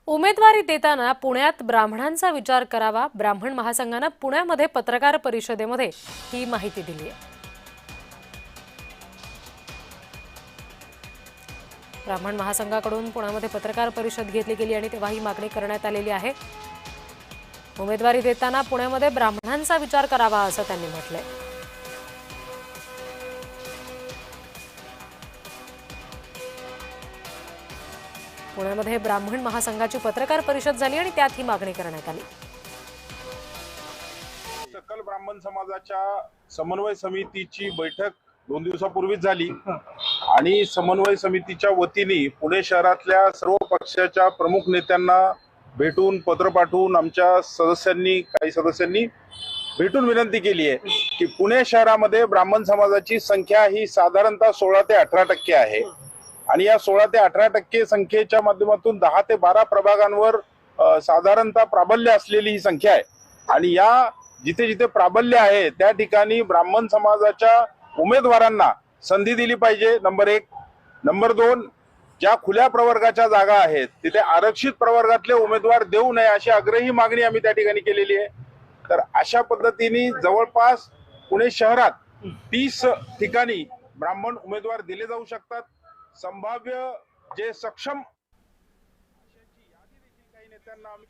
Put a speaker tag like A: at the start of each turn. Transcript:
A: उमेदवारी देताना पुण्यात ब्राह्मणांचा विचार करावा। ब्राह्मण महासंघाने पुण्यामध्ये पत्रकार परिषदेमध्ये ही माहिती दिली आहे। ब्राह्मण महासंघाकडून पुण्यामध्ये पत्रकार परिषद घेतली गेली आणि तेव्हा ही मागणी करण्यात आलेली आहे। उमेदवारी देताना पुण्यामध्ये ब्राह्मणांचा विचार करावा असं त्यांनी म्हटलंय। पुण्यामध्ये ब्राह्मण महासंघाची पत्रकार परिषद झाली आणि त्यात ही मागणी करण्यात आली।
B: सकल ब्राह्मण समाजाच्या समन्वय समितीची बैठक 2 दिवसापूर्वीच झाली आणि समन्वय समितीच्या वतीने पुणे शहरातल्या सर्व पक्षाच्या प्रमुख नेत्यांना भेटून पत्र पाठवून आमच्या काही सदस्यांनी भेटून विनंती केली आहे की पुणे शहरामध्ये ब्राह्मण समाजाची संख्या ही साधारणतः 16 ते 18% आहे आणि या 16 ते 18% संख्येच्या माध्यमातून 10 ते 12 प्रभागांवर साधारणतः प्राबल्य असलेली ही संख्या आहे आणि या जिथे जिथे प्राबल्य आहे त्या ठिकाणी ब्राह्मण समाजाच्या उमेदवारांना संधी दिली पाहिजे। नंबर 1। नंबर 2, ज्या खुल्या प्रवर्गाच्या जागा आहेत तिथे आरक्षित प्रवर्गातले उमेदवार देऊ नये अशी आग्रही मागणी आम्ही त्या ठिकाणी केलेली आहे। तर अशा पद्धतीने जवळपास पुणे शहरात 30 ठिकाणी ब्राह्मण उमेदवार दिले जाऊ शकतात। संभाव्य जे सक्षम काही नेत्यांना आम्ही